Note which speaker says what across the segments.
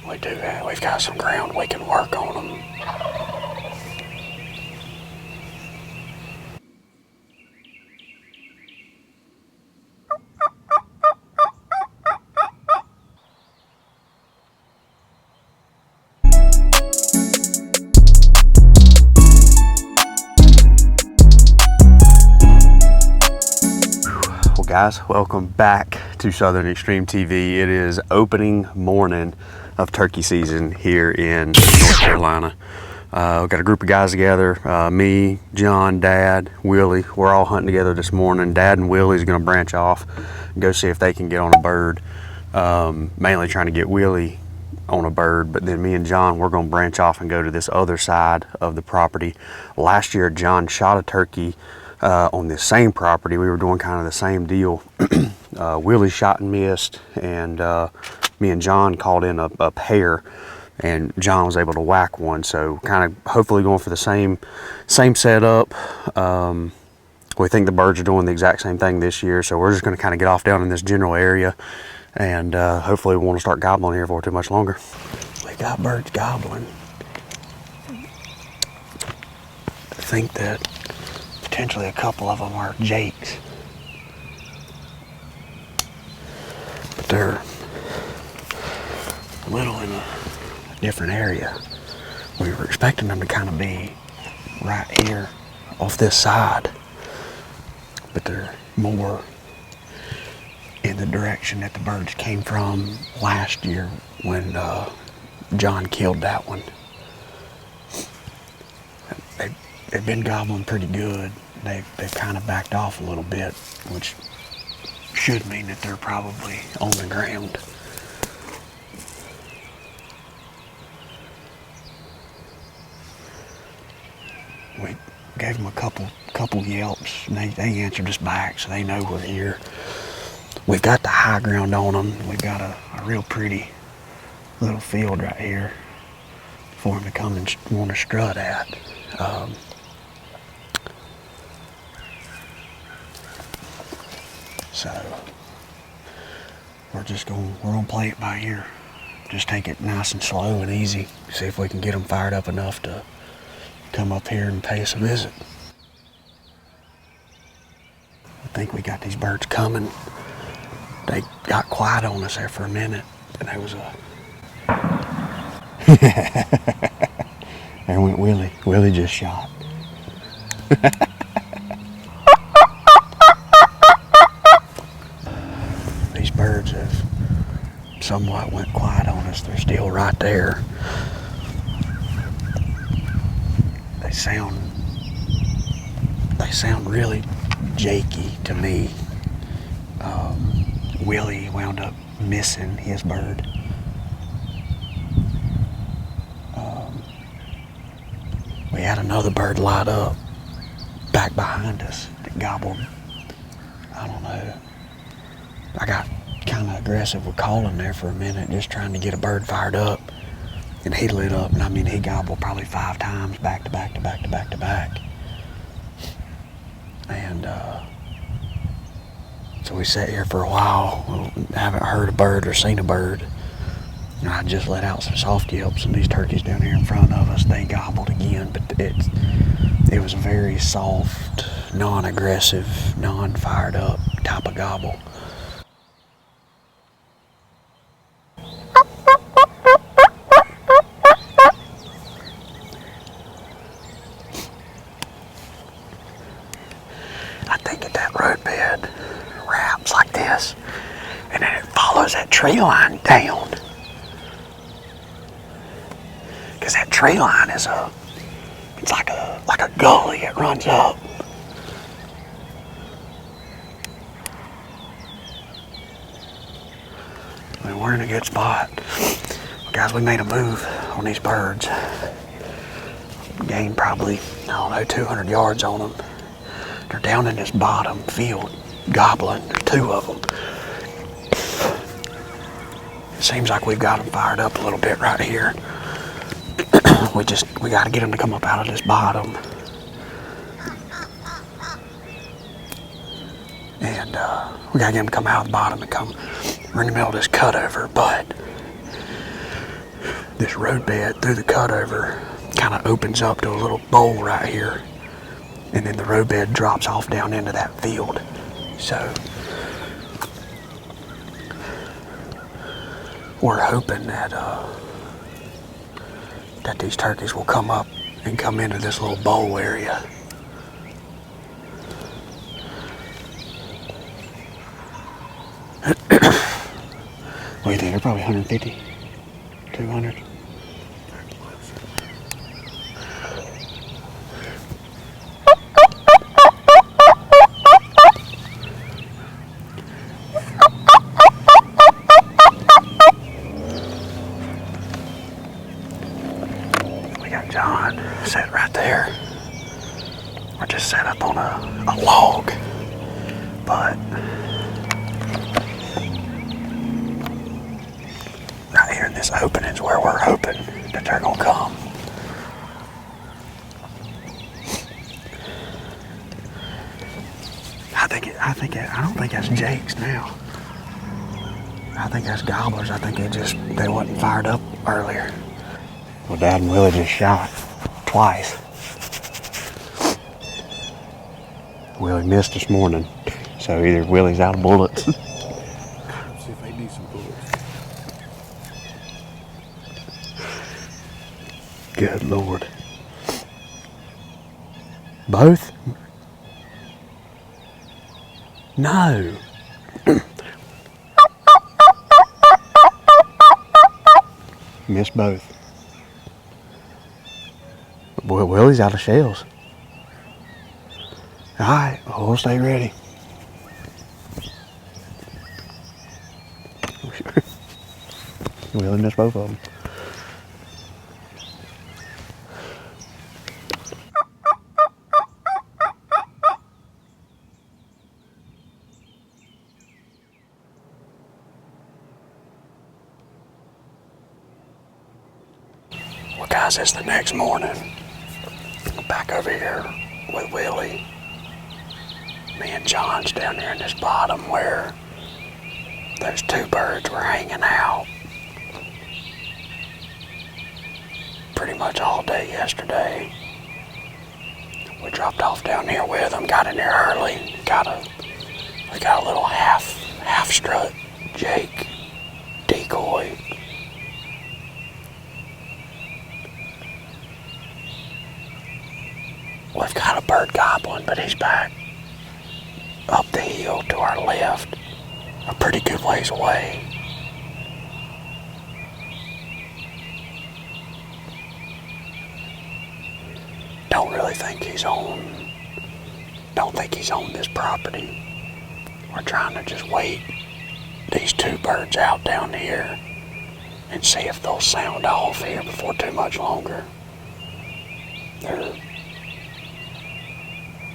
Speaker 1: We've got some ground we can work on them. Well, guys, welcome back to Southern Extreme TV. It is opening morning of turkey season here in North Carolina. We've got a group of guys together, me, John, Dad, Willie. We're all hunting together this morning. Dad and Willie's gonna branch off and go see if they can get on a bird. Mainly trying to get Willie on a bird, but then me and John, we're gonna branch off and go to this other side of the property. Last year, John shot a turkey on this same property. We were doing kind of the same deal. Willie shot and missed, and me and John called in a pair, and John was able to whack one. So kind of hopefully going for the same setup. We think the birds are doing the exact same thing this year, so we're just going to kind of get off down in this general area, and hopefully we won't start gobbling here for too much longer. We got birds gobbling. I think that potentially a couple of them are jakes, but they're a little in a different area. We were expecting them to kind of be right here off this side, but they're more in the direction that the birds came from last year when John killed that one. They've been gobbling pretty good. They've kind of backed off a little bit, which should mean that they're probably on the ground. We gave them a couple yelps, and they answered us back, so they know we're here. We've got the high ground on them. We've got a real pretty little field right here for them to come and want to strut at. So we're gonna play it by ear. Just take it nice and slow and easy. See if we can get them fired up enough to come up here and pay us a visit. I think we got these birds coming. They got quiet on us there for a minute, and there was there went Willie. Willie just shot. These birds have somewhat went quiet on us. They're still right there. They sound really jakey to me. Willie wound up missing his bird. We had another bird light up back behind us that gobbled. I don't know. I got kind of aggressive with calling there for a minute, just trying to get a bird fired up. And he lit up, and I mean, he gobbled probably 5 times back to back to back to back to back. And so we sat here for a while, haven't heard a bird or seen a bird. And I just let out some soft yelps, and these turkeys down here in front of us, they gobbled again, but it was a very soft, non-aggressive, non-fired up type of gobble. And then it follows that tree line down, because that tree line is it's like a gully. It runs up. I mean, we're in a good spot, guys. We made a move on these birds. Gained probably, I don't know, 200 yards on them. They're down in this bottom field gobbling. There's 2 of them. It seems like we've got them fired up a little bit right here. we got to get them to come up out of this bottom. And we got to get them to come out of the bottom and come. We're in the middle of this cutover, but this roadbed through the cutover kind of opens up to a little bowl right here, and then the roadbed drops off down into that field. So we're hoping that that these turkeys will come up and come into this little bowl area. What do you think? They're probably 150, 200. We got John set right there. We're just set up on a log, but right here in this opening is where we're hoping that they're gonna come. I don't think that's Jake's now. I think that's gobblers. I think they wasn't fired up earlier. Well, Dad and Willie just shot twice. Willie missed this morning, so either Willie's out of bullets.
Speaker 2: See if they need some bullets.
Speaker 1: Good Lord. Both? No. Missed both. Boy, Willie's out of shells. All right, we'll stay ready. Willie missed both of them. Well, guys, it's the next morning. Back over here with Willie. Me and John's down there in this bottom where those two birds were hanging out pretty much all day yesterday. We dropped off down here with them, got in there early, we got a little half strut Jake decoy. We've got a bird gobbling, but he's back up the hill to our left, a pretty good ways away. Don't think he's on this property. We're trying to just wait these two birds out down here and see if they'll sound off here before too much longer.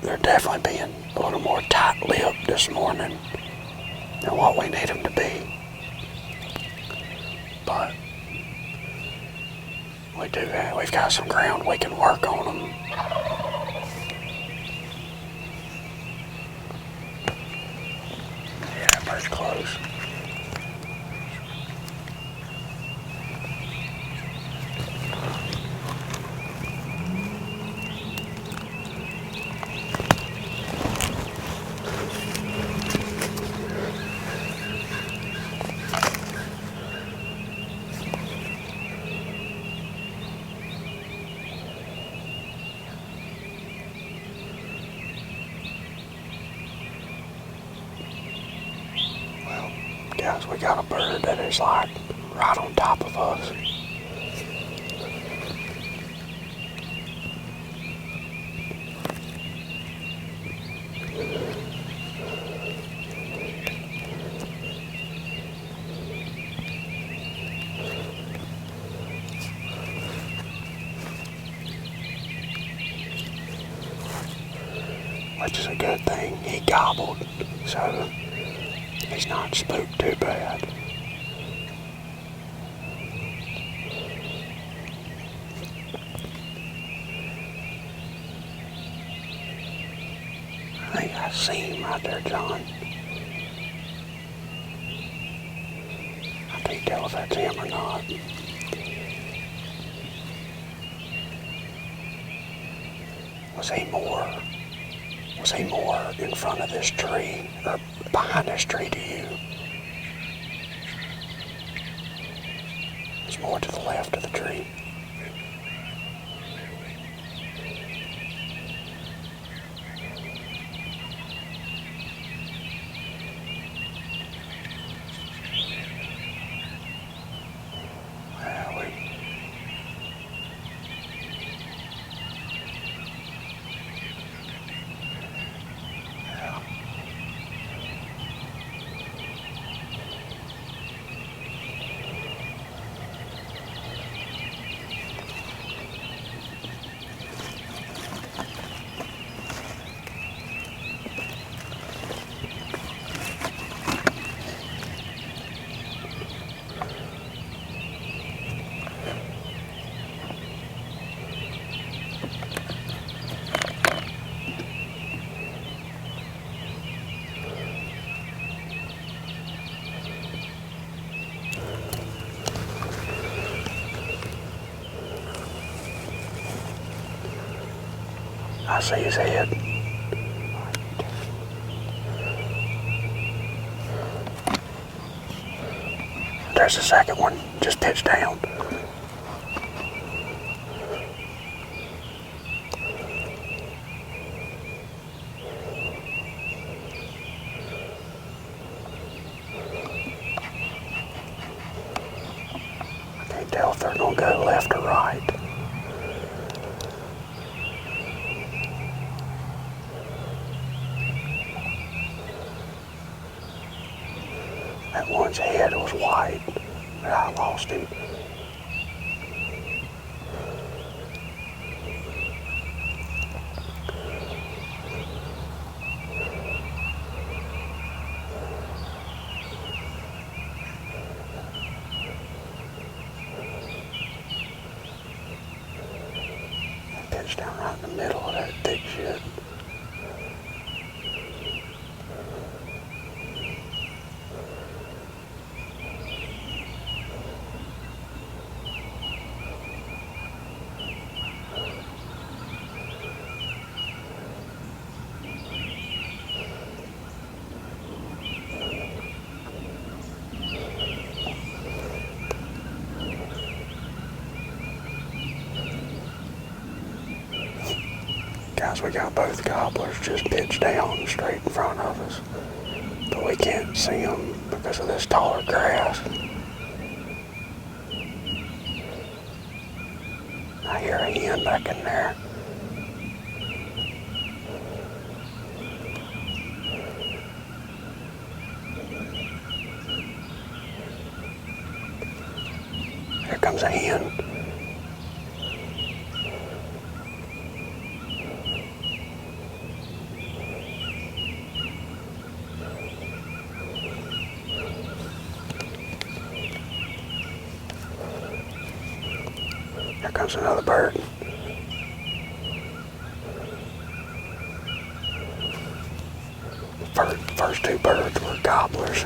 Speaker 1: They're definitely being a little more tight-lipped this morning than what we need them to be. But we've got some ground we can work on them. Yeah, that bird's close. Guys, we got a bird that is like right on top of us. Which is a good thing. He gobbled, so he's not spooked too bad. I think I see him right there, John. I can't tell if that's him or not. Was he more? Was he more in front of this tree or behind this tree to you? It was more to the left of the tree. I see his head. There's the second one, just pitched down. I can't tell if they're gonna go left or right. That one's head was white, but I lost him. I pitched down right in the middle of that thick shit. Guys, we got both gobblers just pitched down straight in front of us, but we can't see them because of this taller grass. I hear a hen back in there. Here comes a hen. Here comes another bird. First two birds were gobblers.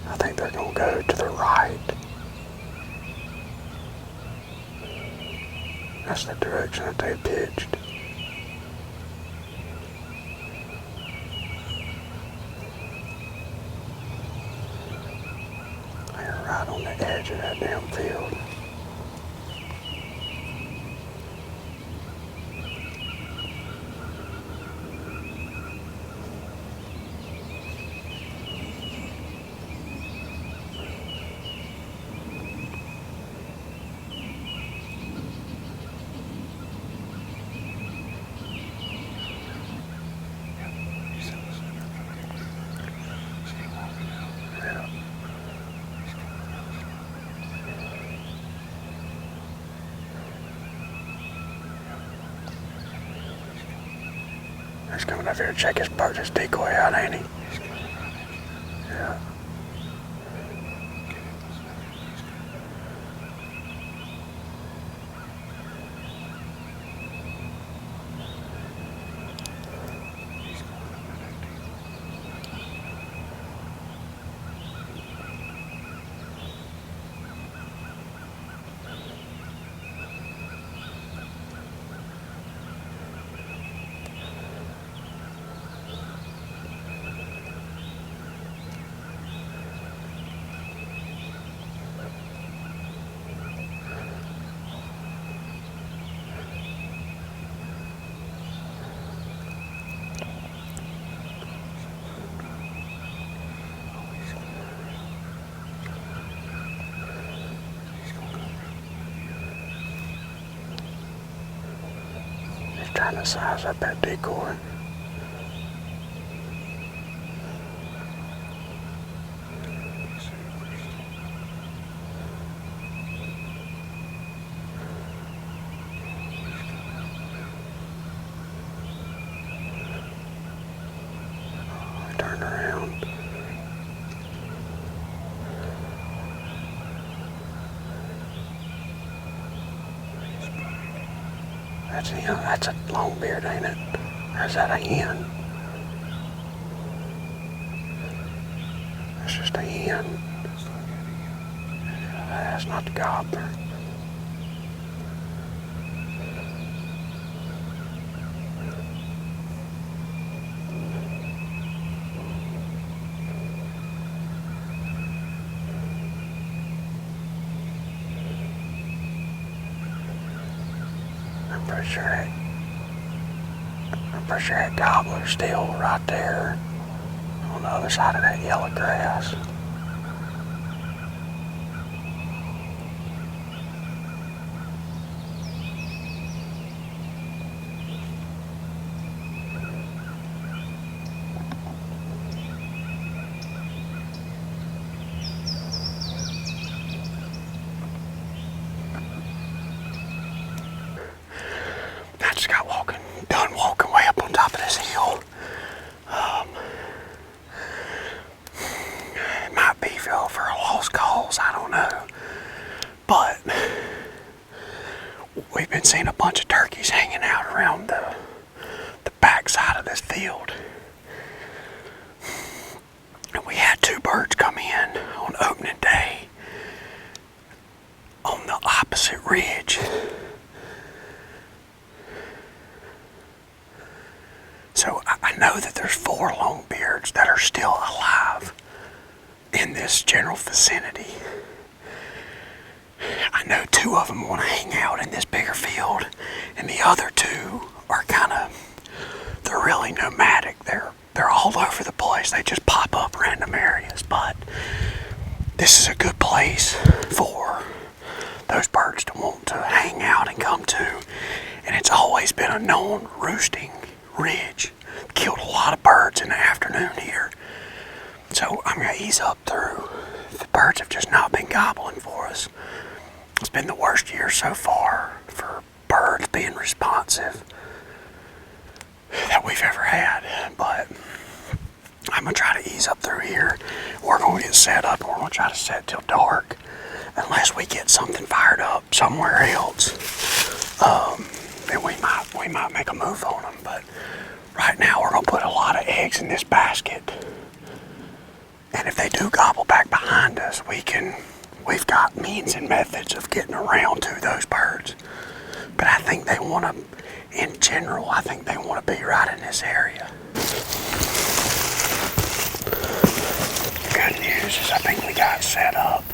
Speaker 1: I think they're gonna go to the right. That's the direction that they pitched. They're right on the edge of that damn field. He's coming up here to check his bird, his decoy out, ain't he? Yeah. trying to size up that decoy. Turn around. That's a longbeard, ain't it? Or is that a hen? That's just a hen. That's not the gobbler. I'm pretty sure that gobbler's still right there on the other side of that yellow grass. I just got done walking way up on top of this hill. It might be for a lost cause, I don't know. But we've been seeing a bunch of turkeys hanging out around the back side of this field. And we had 2 birds come in on opening day on the opposite ridge. So I know that there's 4 longbeards that are still alive in this general vicinity. I know 2 of them want to hang out in this bigger field, and the other 2 are they're really nomadic. They're all over the place. They just pop up random areas, but this is a good place for those birds to want to hang out and come to, and it's always been a known roosting ridge. Killed a lot of birds in the afternoon here. So I'm going to ease up through. The birds have just not been gobbling for us. It's been the worst year so far for birds being responsive that we've ever had. But I'm going to try to ease up through here. We're going to get set up and we're going to try to set till dark. Unless we get something fired up somewhere else. Then we might make a move on them. But right now we're going to put a lot of eggs in this basket. And if they do gobble back behind us, we've got means and methods of getting around to those birds. But I think they want to, in general, I think they want to be right in this area. Good news is I think we got set up.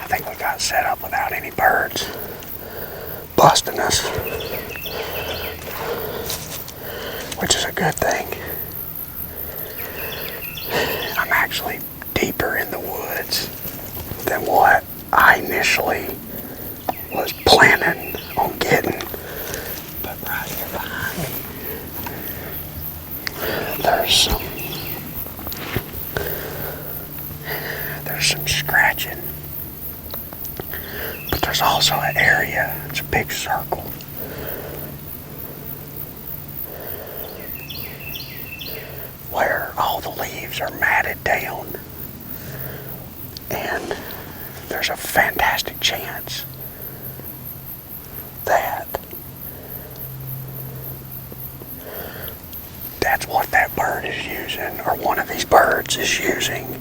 Speaker 1: I think we got set up without any birds busting us, which is a good thing. I'm actually deeper in the woods than what I initially was planning on getting. But right here behind me, there's some scratching. But there's also an area, it's a big circle, where all the leaves are matted down. And there's a fantastic chance that that's what that bird is using, or one of these birds is using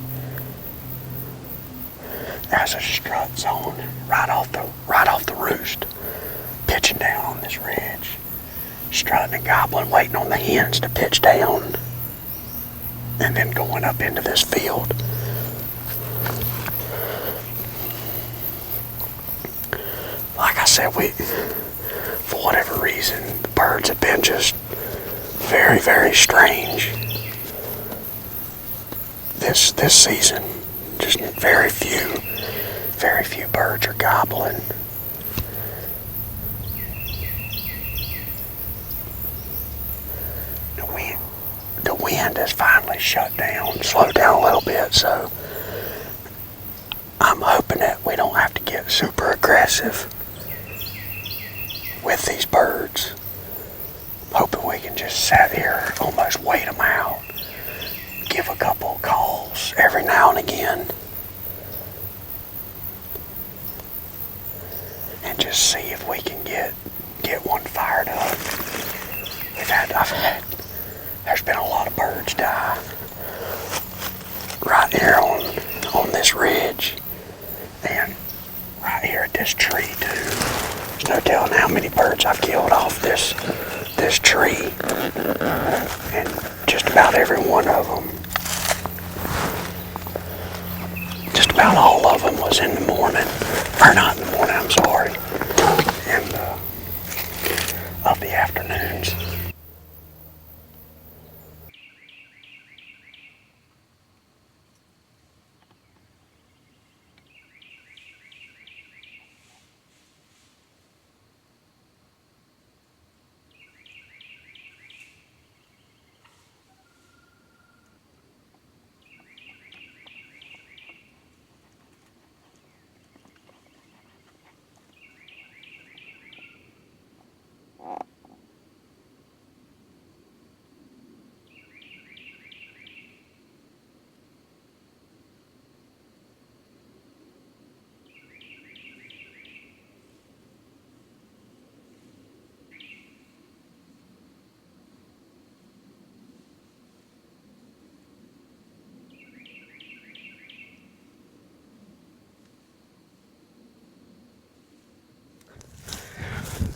Speaker 1: as a strut zone right off the roost, pitching down on this ridge, strutting and gobbling, waiting on the hens to pitch down, and then going up into this field. Like I said, for whatever reason, the birds have been just very, very strange this season. Just very few birds are gobbling. wind has finally shut down, slowed down a little bit, so I'm hoping that we don't have to get super aggressive with these birds. Hoping we can just sit here, almost wait them out, give a couple of calls every now and again, and just see if we can get one fired up. There's been a lot of birds die right here on this ridge, and right here at this tree too. There's no telling how many birds I've killed off this tree, and just about every one of them, just about all of them was in the morning, or not in the morning, I'm sorry, and of the afternoons.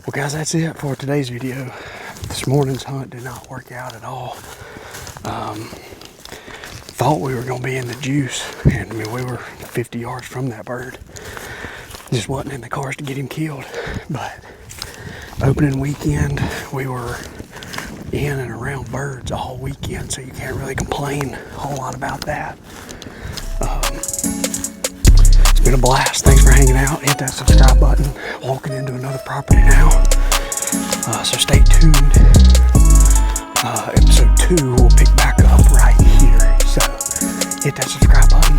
Speaker 1: Well guys, that's it for today's video. This morning's hunt did not work out at all. Thought we were going to be in the juice, and I mean, we were 50 yards from that bird. Just wasn't in the cars to get him killed. But opening weekend, we were in and around birds all weekend, so you can't really complain a whole lot about that. It's been a blast. Thanks for hanging out. Hit that subscribe button. Walking into another property now. So stay tuned. Episode 2 will pick back up right here. So hit that subscribe button.